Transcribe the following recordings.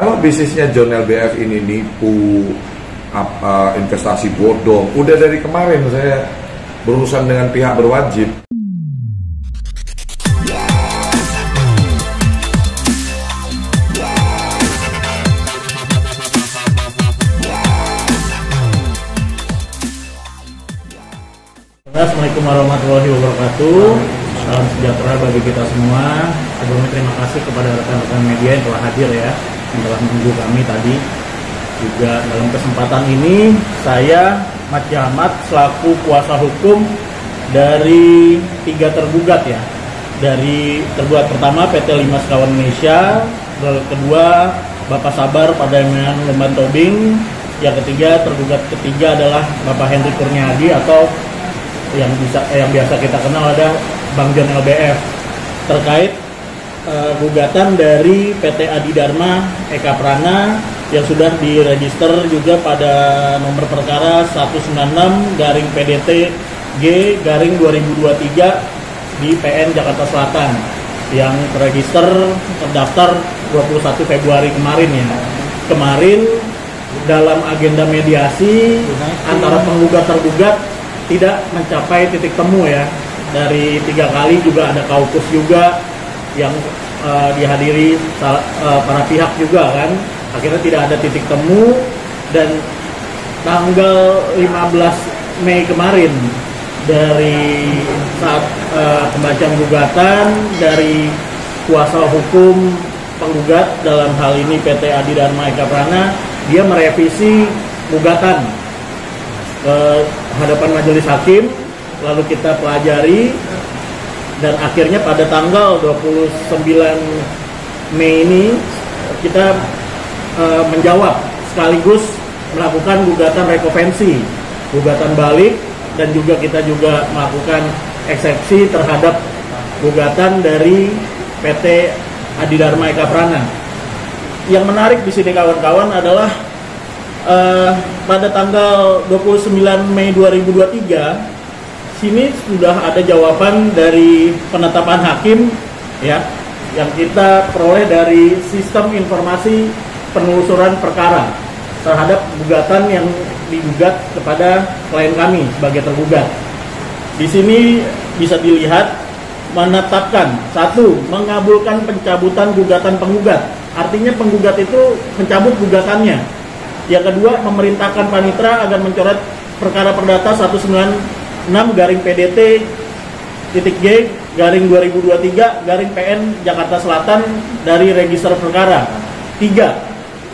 Kalau bisnisnya John LBF ini nipu, investasi bodong, udah dari kemarin saya berurusan dengan pihak berwajib. Assalamualaikum warahmatullahi wabarakatuh. Salam sejahtera bagi kita semua. Sebelumnya terima kasih kepada rekan-rekan media yang telah hadir ya, yang telah menunggu kami tadi. Juga dalam kesempatan ini saya Mat Jamat selaku kuasa hukum dari 3 tergugat ya. Dari tergugat pertama PT Lima Sekawan Indonesia, kedua Bapak Sabar Padaman Lemban Tobing, yang ketiga tergugat ketiga adalah Bapak Henry Kurniadi atau yang biasa kita kenal ada Bang John LBF, terkait gugatan dari PT Adidharma Eka Prana yang sudah diregister juga pada nomor perkara 196-PDT-G-2023 di PN Jakarta Selatan yang terregister terdaftar 21 Februari kemarin ya. Kemarin dalam agenda mediasi antara penggugat tergugat tidak mencapai titik temu ya. Dari 3 kali juga ada kaukus juga yang dihadiri para pihak juga kan. Akhirnya tidak ada titik temu, dan tanggal 15 Mei kemarin dari saat pembacaan gugatan dari kuasa hukum penggugat dalam hal ini PT Adidharma Eka Prana, dia merevisi gugatan hadapan majelis hakim, lalu kita pelajari, dan akhirnya pada tanggal 29 Mei ini kita menjawab sekaligus melakukan gugatan rekovensi, gugatan balik, dan juga kita juga melakukan eksepsi terhadap gugatan dari PT Adidharma Eka Prana. Yang menarik di sini kawan-kawan adalah pada tanggal 29 Mei 2023 sini sudah ada jawaban dari penetapan hakim ya, yang kita peroleh dari sistem informasi penelusuran perkara terhadap gugatan yang digugat kepada klien kami sebagai tergugat. Di sini bisa dilihat menetapkan, 1, mengabulkan pencabutan gugatan penggugat. Artinya penggugat itu mencabut gugatannya. Yang kedua, memerintahkan panitra agar mencoret perkara perdata 196-PDT-G-2023 PN Jakarta Selatan dari register perkara. 3,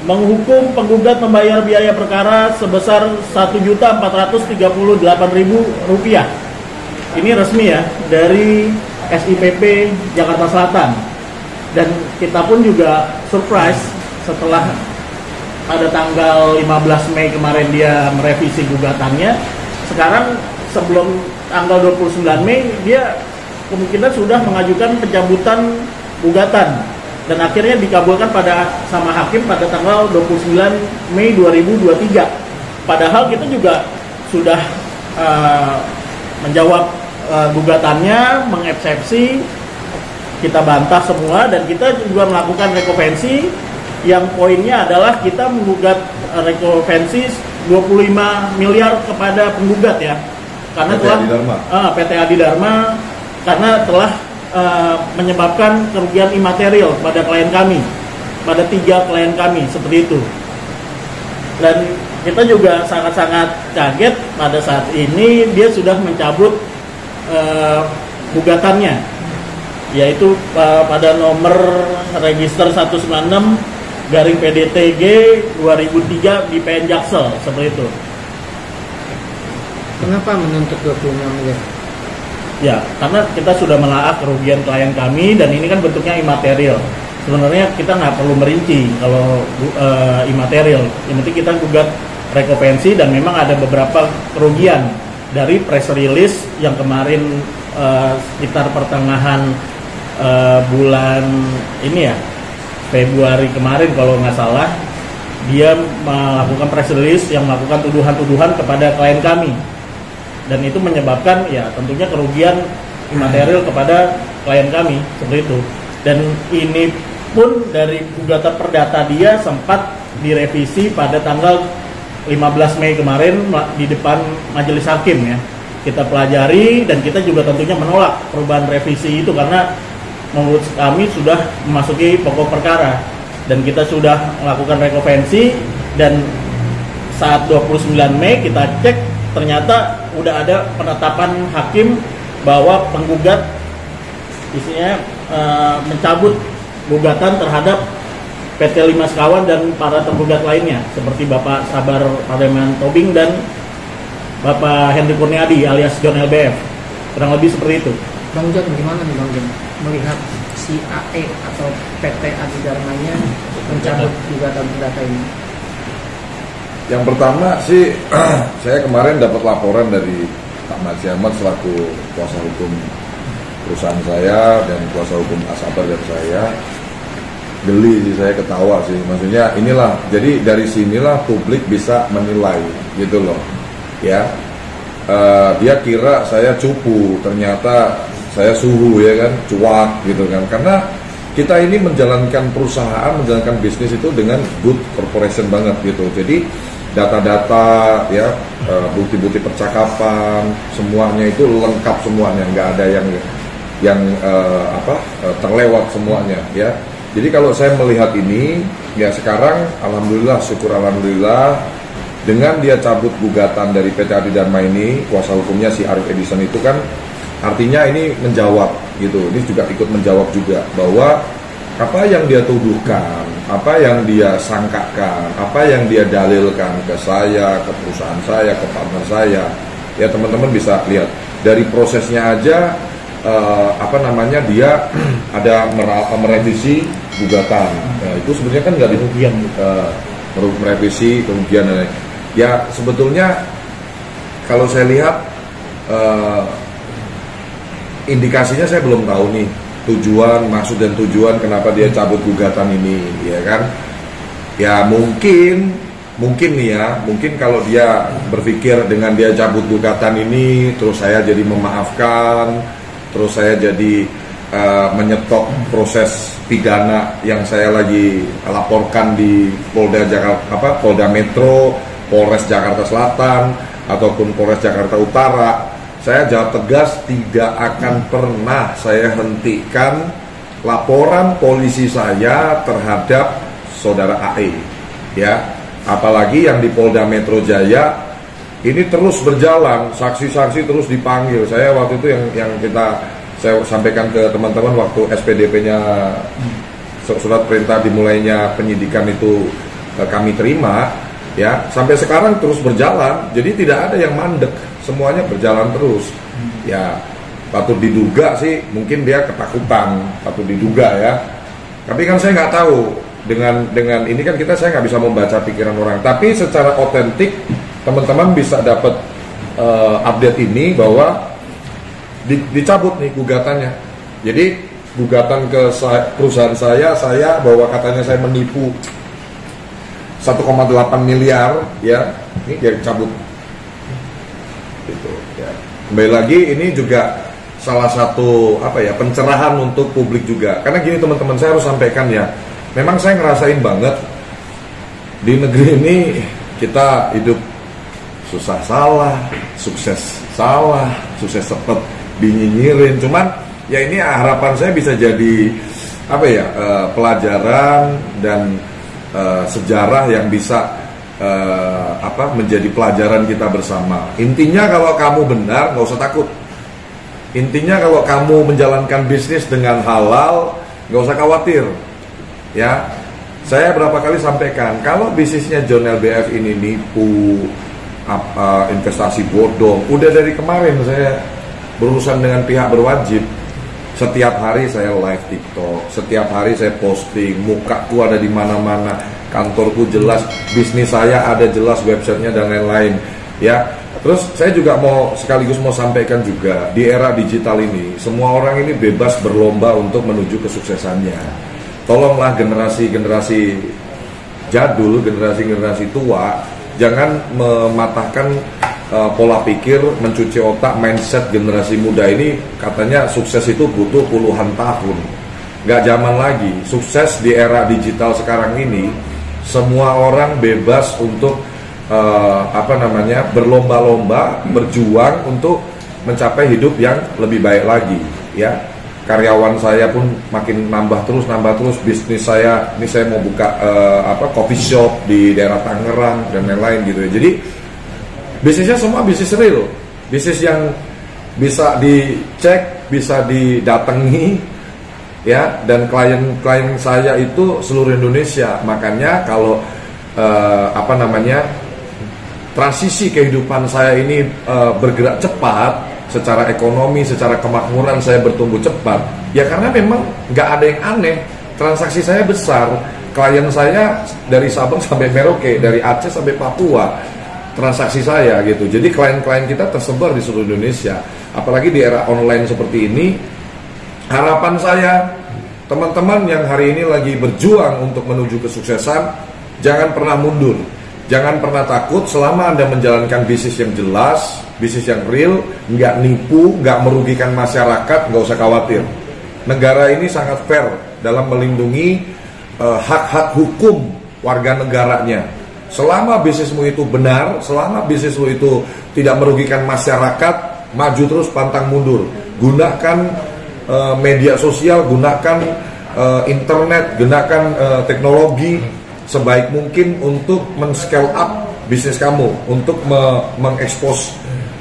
menghukum penggugat membayar biaya perkara sebesar Rp1.438.000. Ini resmi ya dari SIPP Jakarta Selatan. Dan kita pun juga surprise setelah pada tanggal 15 Mei kemarin dia merevisi gugatannya. Sekarang sebelum tanggal 29 Mei dia kemungkinan sudah mengajukan pencabutan gugatan, dan akhirnya dikabulkan sama hakim pada tanggal 29 Mei 2023. Padahal kita juga sudah menjawab gugatannya, mengeksepsi, kita bantah semua, dan kita juga melakukan rekovensi yang poinnya adalah kita menggugat rekovensi 25 miliar kepada penggugat ya, karena PT Adidharma karena telah menyebabkan kerugian imaterial pada klien kami, pada 3 klien kami seperti itu. Dan kita juga sangat-sangat kaget pada saat ini dia sudah mencabut gugatannya, yaitu pada nomor register 196-PDT-G-2003 di PN Jaksel seperti itu. Kenapa menuntut 25 miliar? Ya, karena kita sudah menelaah kerugian klien kami, dan ini kan bentuknya imaterial. Sebenarnya kita nggak perlu merinci kalau imaterial. Yang penting kita gugat rekovensi, dan memang ada beberapa kerugian dari press release yang kemarin sekitar pertengahan bulan ini ya, Februari kemarin kalau nggak salah, dia melakukan press release yang melakukan tuduhan-tuduhan kepada klien kami, dan itu menyebabkan ya tentunya kerugian imaterial kepada klien kami seperti itu. Dan ini pun dari gugatan perdata dia sempat direvisi pada tanggal 15 Mei kemarin di depan majelis hakim ya. Kita pelajari dan kita juga tentunya menolak perubahan revisi itu karena menurut kami sudah memasuki pokok perkara dan kita sudah melakukan rekonvensi dan saat 29 Mei kita cek ternyata udah ada penetapan hakim bahwa penggugat isinya mencabut gugatan terhadap PT Lima Sekawan dan para tergugat lainnya seperti Bapak Sabar Pademan Tobing dan Bapak Henry Kurniadi alias John LBF. Kurang lebih seperti itu. Bang John, gimana nih Bang John melihat si AE atau PT Adidarmanya mencabut gugatan perdata ini? Yang pertama sih, saya kemarin dapat laporan dari Pak Maji Ahmad selaku kuasa hukum perusahaan saya dan kuasa hukum Asabar dan saya. Geli sih, saya ketawa sih. Maksudnya inilah, jadi dari sinilah publik bisa menilai gitu loh. Ya, dia kira saya cupu, ternyata saya suhu ya kan, cuak gitu kan. Karena kita ini menjalankan perusahaan, menjalankan bisnis itu dengan good corporation banget gitu. Jadi data-data ya, bukti-bukti percakapan, semuanya itu lengkap semuanya, nggak ada yang terlewat semuanya ya. Jadi kalau saya melihat ini ya sekarang alhamdulillah, syukur alhamdulillah dengan dia cabut gugatan dari PT Adidarma ini, kuasa hukumnya si Arif Edison itu kan artinya ini menjawab gitu. Ini juga ikut menjawab juga bahwa apa yang dia tuduhkan, apa yang dia sangkakan, apa yang dia dalilkan ke saya, ke perusahaan saya, ke partner saya, ya teman-teman bisa lihat dari prosesnya aja, dia ada merevisi gugatan. Nah, itu sebenarnya kan nggak kerugian, merevisi kerugian. Ya sebetulnya kalau saya lihat indikasinya saya belum tahu nih. Tujuan, maksud dan tujuan kenapa dia cabut gugatan ini, ya kan? Ya mungkin nih ya, mungkin kalau dia berpikir dengan dia cabut gugatan ini, terus saya jadi memaafkan, terus saya jadi menyetop proses pidana yang saya lagi laporkan di Polda Jakarta, Polda Metro, Polres Jakarta Selatan, ataupun Polres Jakarta Utara. Saya jawab tegas, tidak akan pernah saya hentikan laporan polisi saya terhadap saudara AE. Ya, apalagi yang di Polda Metro Jaya ini terus berjalan, saksi-saksi terus dipanggil. Saya waktu itu yang saya sampaikan ke teman-teman waktu SPDP-nya surat perintah dimulainya penyidikan itu kami terima, ya sampai sekarang terus berjalan. Jadi tidak ada yang mandek. Semuanya berjalan terus. Ya, patut diduga sih, mungkin dia ketakutan, patut diduga ya. Tapi kan saya nggak tahu dengan ini kan saya nggak bisa membaca pikiran orang. Tapi secara otentik teman-teman bisa dapat update ini bahwa dicabut nih gugatannya. Jadi gugatan ke perusahaan saya bahwa katanya saya menipu 1,8 miliar ya, ini dia cabut. Gitu, ya. Kembali lagi ini juga salah satu pencerahan untuk publik juga. Karena gini teman-teman, saya harus sampaikan ya. Memang saya ngerasain banget di negeri ini kita hidup susah salah, sukses tetap dinyinyirin. Cuman ya ini harapan saya bisa jadi pelajaran dan sejarah yang bisa menjadi pelajaran kita bersama. Intinya kalau kamu benar nggak usah takut. Intinya kalau kamu menjalankan bisnis dengan halal nggak usah khawatir. Ya, saya berapa kali sampaikan kalau bisnisnya John LBF ini nipu, investasi bodong. Udah dari kemarin saya berurusan dengan pihak berwajib. Setiap hari saya live TikTok, setiap hari saya posting, mukaku ada di mana-mana, kantorku jelas, bisnis saya ada jelas, websitenya dan lain-lain. Ya, terus saya juga sekaligus mau sampaikan juga di era digital ini, semua orang ini bebas berlomba untuk menuju kesuksesannya. Tolonglah generasi jadul, generasi tua, jangan mematahkan pola pikir, mencuci otak, mindset generasi muda ini. Katanya sukses itu butuh puluhan tahun. nggak zaman lagi. Sukses di era digital sekarang ini, semua orang bebas untuk berlomba-lomba, berjuang untuk mencapai hidup yang lebih baik lagi, ya. Karyawan saya pun makin nambah terus, bisnis saya, ini saya mau buka coffee shop di daerah Tangerang dan lain-lain gitu ya. Jadi bisnisnya semua bisnis real, bisnis yang bisa dicek, bisa didatangi, ya. Dan klien-klien saya itu seluruh Indonesia. Makanya kalau transisi kehidupan saya ini bergerak cepat secara ekonomi, secara kemakmuran, saya bertumbuh cepat, ya karena memang nggak ada yang aneh. Transaksi saya besar, klien saya dari Sabang sampai Merauke, dari Aceh sampai Papua, transaksi saya gitu. Jadi klien-klien kita tersebar di seluruh Indonesia. Apalagi di era online seperti ini, harapan saya teman-teman yang hari ini lagi berjuang untuk menuju kesuksesan, jangan pernah mundur. Jangan pernah takut selama Anda menjalankan bisnis yang jelas, bisnis yang real, nggak nipu, nggak merugikan masyarakat, nggak usah khawatir. Negara ini sangat fair dalam melindungi hak-hak hukum warga negaranya. Selama bisnismu itu benar, selama bisnismu itu tidak merugikan masyarakat, maju terus pantang mundur. Gunakan media sosial, gunakan internet, gunakan teknologi sebaik mungkin untuk men-scale up bisnis kamu, untuk mengekspos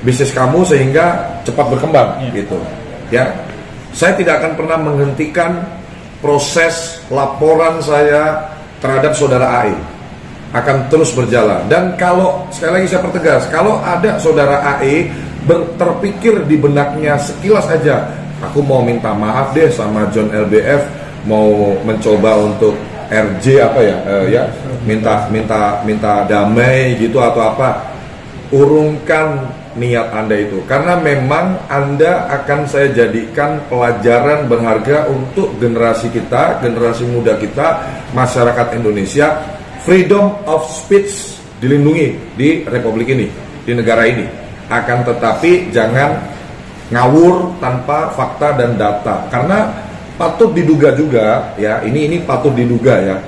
bisnis kamu sehingga cepat berkembang, gitu. Ya, saya tidak akan pernah menghentikan proses laporan saya terhadap saudara AE, akan terus berjalan. Dan kalau sekali lagi saya pertegas, kalau ada saudara AE terpikir di benaknya sekilas aja, aku mau minta maaf deh sama John LBF, mau mencoba untuk RJ minta damai gitu atau apa, urungkan niat Anda itu, karena memang Anda akan saya jadikan pelajaran berharga untuk generasi kita, generasi muda kita, masyarakat Indonesia. Freedom of speech dilindungi di Republik ini, di negara ini. Akan tetapi jangan ngawur tanpa fakta dan data, karena patut diduga juga ya, ini patut diduga ya.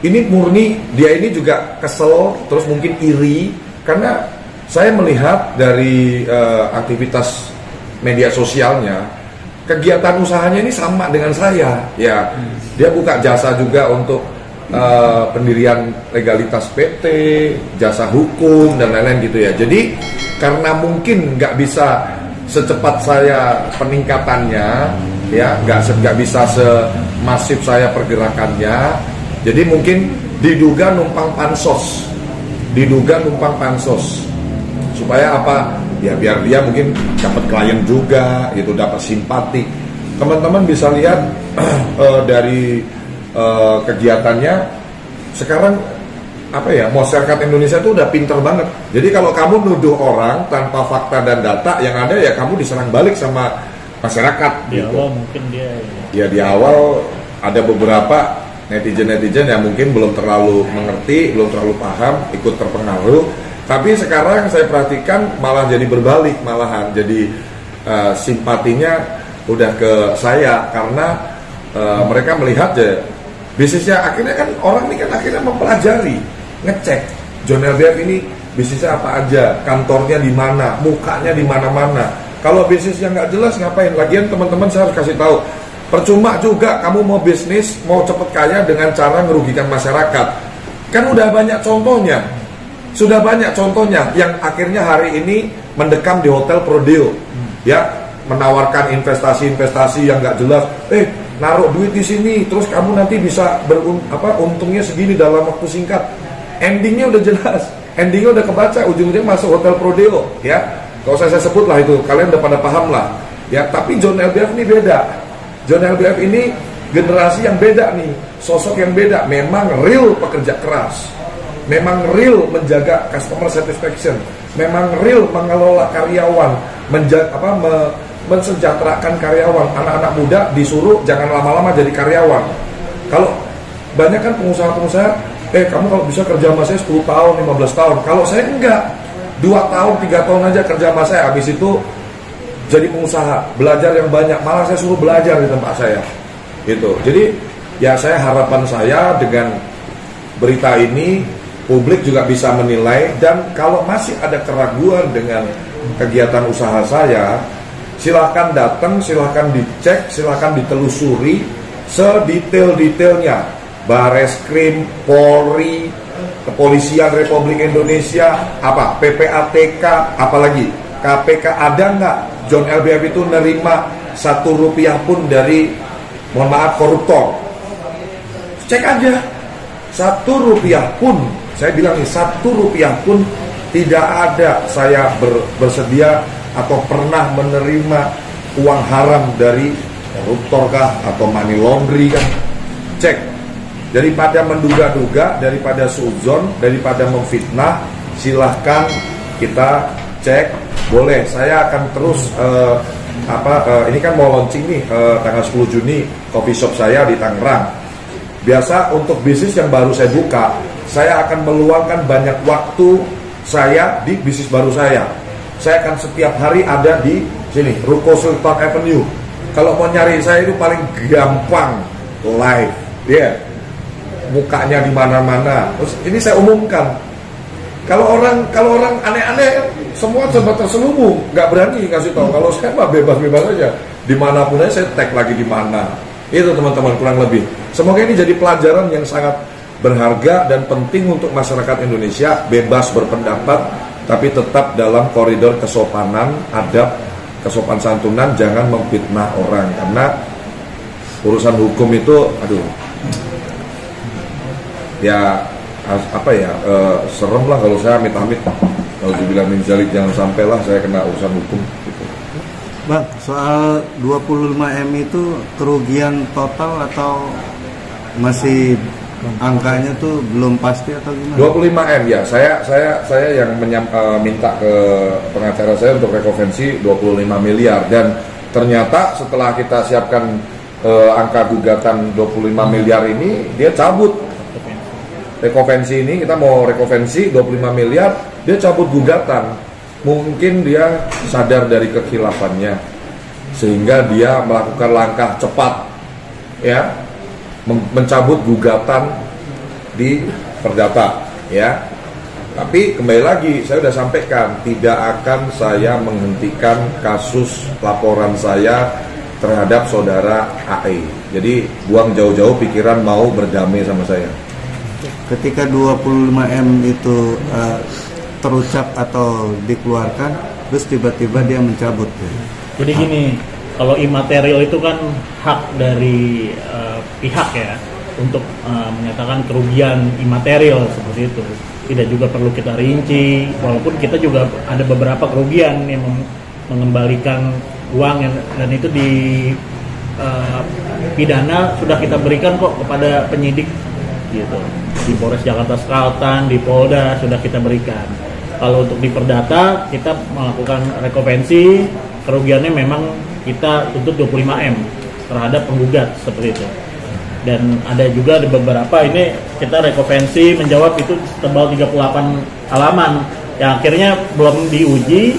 Ini murni dia ini juga kesel, terus mungkin iri, karena saya melihat dari aktivitas media sosialnya, kegiatan usahanya ini sama dengan saya ya. Dia buka jasa juga untuk pendirian legalitas PT, jasa hukum dan lain-lain gitu ya. Jadi karena mungkin nggak bisa secepat saya peningkatannya, ya nggak bisa semasif saya pergerakannya, jadi mungkin diduga numpang pansos supaya apa ya, biar dia mungkin dapat klien juga gitu, dapat simpati. Teman-teman bisa lihat dari kegiatannya sekarang masyarakat Indonesia itu udah pinter banget. Jadi kalau kamu nuduh orang tanpa fakta dan data, yang ada ya kamu diserang balik sama masyarakat. Di gitu. awal mungkin dia di awal ada beberapa netizen yang mungkin belum terlalu mengerti, belum terlalu paham, ikut terpengaruh. Tapi sekarang saya perhatikan malah jadi berbalik, malahan jadi simpatinya udah ke saya, karena mereka melihat ya bisnisnya. Akhirnya kan orang ini kan akhirnya mempelajari, ngecek John LBF ini bisnisnya apa aja, kantornya di mana, mukanya di mana-mana. Kalau bisnis yang nggak jelas ngapain? Lagian teman-teman saya harus kasih tahu, percuma juga kamu mau bisnis, mau cepet kaya dengan cara merugikan masyarakat. Kan udah banyak contohnya, yang akhirnya hari ini mendekam di hotel Prodeo, ya, menawarkan investasi yang nggak jelas. Naruh duit di sini, terus kamu nanti bisa untungnya segini dalam waktu singkat. Endingnya udah jelas, endingnya udah kebaca, ujung-ujungnya masuk hotel Prodeo, ya. Kalau saya sebut lah itu, kalian udah pada paham lah, ya. Tapi John LBF ini beda. John LBF ini generasi yang beda nih, sosok yang beda. Memang real pekerja keras, memang real menjaga customer satisfaction, memang real mengelola karyawan, mensejahterakan karyawan. Anak-anak muda disuruh jangan lama-lama jadi karyawan. Kalau banyak kan pengusaha-pengusaha, kamu kalau bisa kerja sama saya 10 tahun, 15 tahun. Kalau saya enggak, 2 tahun, 3 tahun aja kerja sama saya. Habis itu jadi pengusaha, belajar yang banyak. Malah saya suruh belajar di tempat saya. gitu. Jadi ya harapan saya dengan berita ini publik juga bisa menilai, dan kalau masih ada keraguan dengan kegiatan usaha saya, silahkan datang, silahkan dicek, silahkan ditelusuri sedetail-detailnya. Bareskrim, Polri, Kepolisian Republik Indonesia, PPATK, apalagi KPK, ada nggak John LBF itu nerima Rp1 pun dari, mohon maaf, koruptor? Cek aja, Rp1 pun, saya bilang nih, Rp1 pun tidak ada saya bersedia atau pernah menerima uang haram dari koruptor kah atau money laundry kah. Cek. Daripada menduga-duga, daripada suzon, daripada memfitnah, silahkan kita cek. Boleh, saya akan terus ini kan mau launching nih tanggal 10 Juni coffee shop saya di Tangerang. Biasa untuk bisnis yang baru saya buka, saya akan meluangkan banyak waktu saya di bisnis baru saya. Saya akan setiap hari ada di sini, Ruko Sultan Avenue. Kalau mau nyari saya itu paling gampang, live, mukanya di mana-mana. Terus ini saya umumkan. Kalau orang aneh-aneh, semua serba terselubung, nggak berani kasih tahu. Kalau saya mah bebas-bebas aja, dimanapun aja saya tag lagi di mana. Itu teman-teman kurang lebih. Semoga ini jadi pelajaran yang sangat berharga dan penting untuk masyarakat Indonesia. Bebas berpendapat, tapi tetap dalam koridor kesopanan, adab, kesopan santunan, jangan memfitnah orang. Karena urusan hukum itu, serem lah kalau saya amit-amit. Kalau dibilang minjalik, jangan sampailah saya kena urusan hukum gitu. Bang, soal 25M itu kerugian total atau masih angkanya tuh belum pasti atau gimana? 25M ya, saya yang minta ke pengacara saya untuk rekonvensi 25 miliar, dan ternyata setelah kita siapkan angka gugatan 25 miliar ini, dia cabut rekonvensi ini. Kita mau rekonvensi 25 miliar, dia cabut gugatan. Mungkin dia sadar dari kekhilafannya, sehingga dia melakukan langkah cepat, ya, mencabut gugatan di perdata, ya. Tapi kembali lagi, saya sudah sampaikan, tidak akan saya menghentikan kasus laporan saya terhadap saudara AE. Jadi buang jauh-jauh pikiran mau berdamai sama saya. Ketika 25M itu terucap atau dikeluarkan, terus tiba-tiba dia mencabut. Jadi gini, kalau imaterial itu kan hak dari pihak ya untuk menyatakan kerugian imaterial seperti itu. Tidak juga perlu kita rinci, walaupun kita juga ada beberapa kerugian yang mengembalikan uang dan itu di pidana sudah kita berikan kok kepada penyidik gitu. Di Polres Jakarta Selatan, di Polda sudah kita berikan. Kalau untuk di perdata kita melakukan rekonvensi, kerugiannya memang kita tuntut 25M terhadap penggugat seperti itu. Dan ada juga di beberapa ini kita rekonvensi menjawab itu tebal 38 halaman yang akhirnya belum diuji,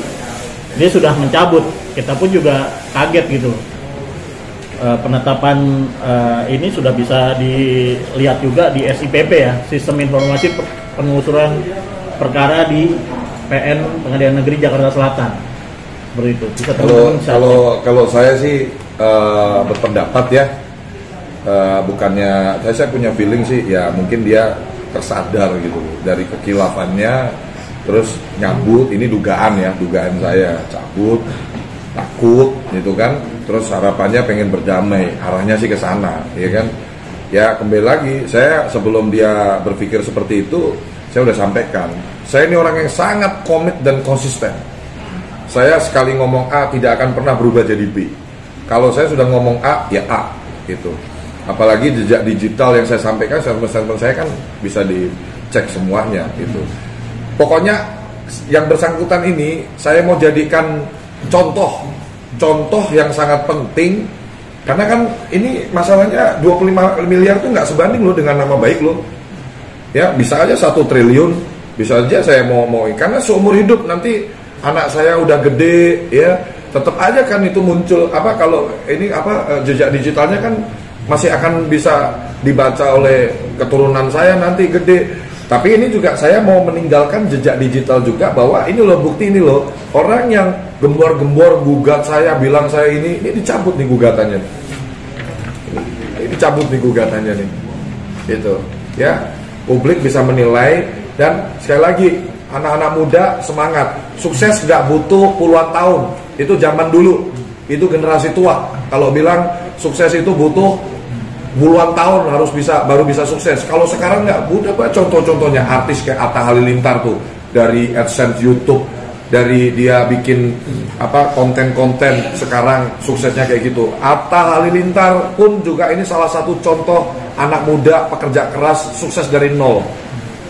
dia sudah mencabut. Kita pun juga kaget gitu. Penetapan ini sudah bisa dilihat juga di SIPP ya, Sistem Informasi Penelusuran Perkara di PN Pengadilan Negeri Jakarta Selatan. Seperti itu. Bisa kalau saya sih berpendapat ya, bukannya saya punya feeling sih ya, mungkin dia tersadar gitu dari kekilafannya, terus nyabut. Ini dugaan saya, cabut, takut gitu kan, terus harapannya pengen berdamai, arahnya sih ke sana, ya kan. Ya kembali lagi, saya sebelum dia berpikir seperti itu, saya udah sampaikan, saya ini orang yang sangat komit dan konsisten. Saya sekali ngomong A tidak akan pernah berubah jadi B. Kalau saya sudah ngomong A, ya A gitu. Apalagi jejak digital yang saya sampaikan, statement saya kan bisa dicek semuanya gitu. Pokoknya yang bersangkutan ini saya mau jadikan contoh yang sangat penting, karena kan ini masalahnya 25 miliar itu nggak sebanding loh dengan nama baik loh. Ya bisa aja 1 triliun, bisa aja saya mau karena seumur hidup nanti anak saya udah gede ya, tetap aja kan itu muncul kalau ini jejak digitalnya kan masih akan bisa dibaca oleh keturunan saya nanti gede. Tapi ini juga saya mau meninggalkan jejak digital juga, bahwa ini loh bukti, ini loh orang yang gembor-gembor gugat saya, bilang saya ini dicabut nih gugatannya. Ini dicabut nih gugatannya nih. Gitu. Ya, publik bisa menilai. Dan sekali lagi, anak-anak muda semangat. Sukses nggak butuh puluhan tahun. Itu zaman dulu. Itu generasi tua. Kalau bilang sukses itu butuh puluhan tahun baru bisa sukses. Kalau sekarang nggak, udah Pak, contoh-contohnya artis kayak Atta Halilintar tuh, dari AdSense YouTube, dari dia bikin konten-konten, sekarang suksesnya kayak gitu. Atta Halilintar pun juga ini salah satu contoh anak muda pekerja keras sukses dari nol.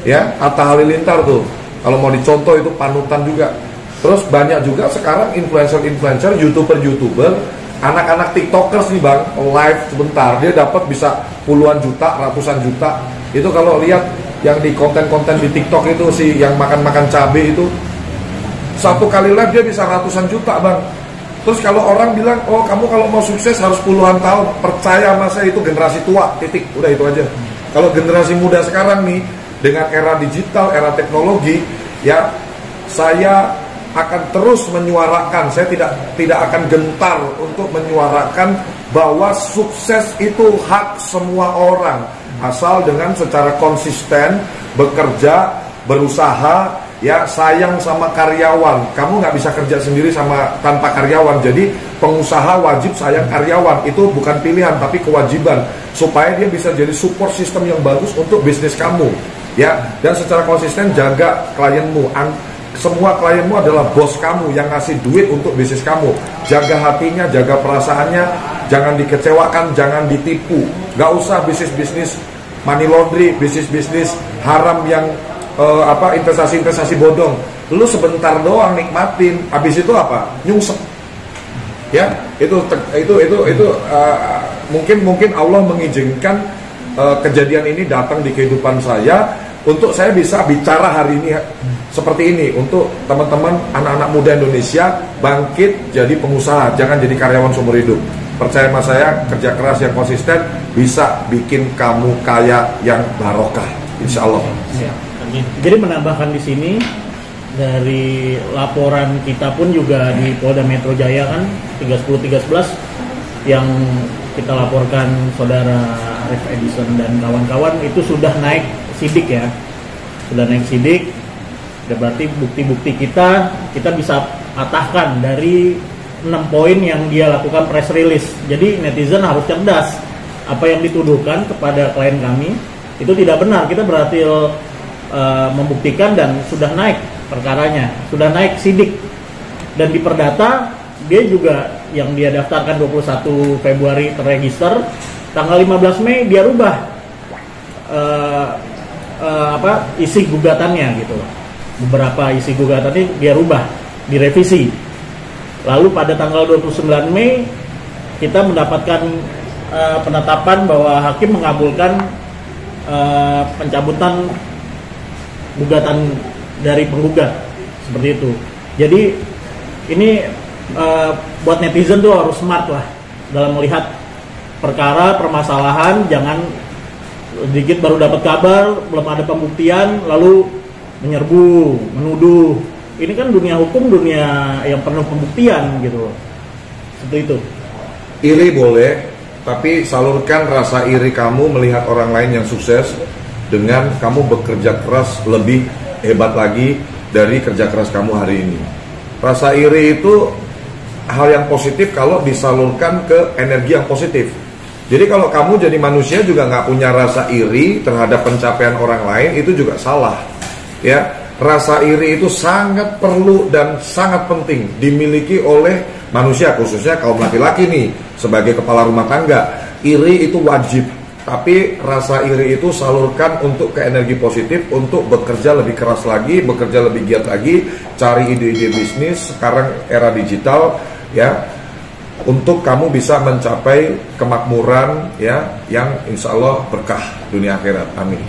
Ya, Atta Halilintar tuh kalau mau dicontoh itu panutan juga. Terus banyak juga sekarang influencer-influencer, YouTuber, anak-anak TikTokers nih Bang, live sebentar dia dapat bisa puluhan juta, ratusan juta. Itu kalau lihat yang di konten-konten di TikTok itu yang makan-makan cabai itu, satu kali live dia bisa ratusan juta Bang. Terus kalau orang bilang, oh kamu kalau mau sukses harus puluhan tahun, percaya sama saya, itu generasi tua, titik, udah itu aja. Kalau generasi muda sekarang nih, dengan era digital, era teknologi, ya saya akan terus menyuarakan, saya tidak akan gentar untuk menyuarakan bahwa sukses itu hak semua orang, asal dengan secara konsisten bekerja, berusaha, ya sayang sama karyawan. Kamu nggak bisa kerja sendiri tanpa karyawan. Jadi pengusaha wajib sayang karyawan, itu bukan pilihan tapi kewajiban, supaya dia bisa jadi support system yang bagus untuk bisnis kamu, ya. Dan secara konsisten jaga klienmu. Semua klienmu adalah bos kamu yang ngasih duit untuk bisnis kamu. Jaga hatinya, jaga perasaannya, jangan dikecewakan, jangan ditipu. Gak usah bisnis-bisnis money laundry, bisnis-bisnis haram yang investasi-investasi bodong. Lu sebentar doang nikmatin, habis itu apa? Nyungsep. Ya, mungkin Allah mengizinkan kejadian ini datang di kehidupan saya untuk saya bisa bicara hari ini seperti ini, untuk teman-teman anak-anak muda Indonesia bangkit jadi pengusaha, jangan jadi karyawan seumur hidup. Percaya sama saya, kerja keras yang konsisten bisa bikin kamu kaya yang barokah, insya Allah. Jadi menambahkan di sini, dari laporan kita pun juga di Polda Metro Jaya kan 310-311 yang kita laporkan saudara Arif Edison dan kawan-kawan itu sudah naik sidik ya, sudah naik sidik. Berarti bukti-bukti kita bisa patahkan dari 6 poin yang dia lakukan press release. Jadi netizen harus cerdas. Apa yang dituduhkan kepada klien kami itu tidak benar. Kita berhasil membuktikan dan sudah naik perkaranya, sudah naik sidik. Dan di Perdata dia juga yang dia daftarkan 21 Februari terregister, tanggal 15 Mei dia rubah isi gugatannya gitu. Beberapa isi gugatannya dia rubah, direvisi. Lalu pada tanggal 29 Mei kita mendapatkan penetapan bahwa hakim mengabulkan pencabutan gugatan dari penggugat, seperti itu. Jadi ini buat netizen tuh harus smart lah dalam melihat perkara, permasalahan. Jangan sedikit baru dapat kabar, belum ada pembuktian lalu menyerbu, menuduh. Ini kan dunia hukum, dunia yang penuh pembuktian gitu. Seperti itu. Iri boleh, tapi salurkan rasa iri kamu melihat orang lain yang sukses dengan kamu bekerja keras lebih hebat lagi dari kerja keras kamu hari ini. Rasa iri itu hal yang positif kalau disalurkan ke energi yang positif. Jadi kalau kamu jadi manusia juga nggak punya rasa iri terhadap pencapaian orang lain, itu juga salah. Ya, rasa iri itu sangat perlu dan sangat penting dimiliki oleh manusia, khususnya kaum laki-laki nih sebagai kepala rumah tangga. Iri itu wajib, tapi rasa iri itu salurkan untuk ke energi positif, untuk bekerja lebih keras lagi, bekerja lebih giat lagi, cari ide-ide bisnis. Sekarang era digital ya, untuk kamu bisa mencapai kemakmuran ya, yang insya Allah berkah dunia akhirat. Amin.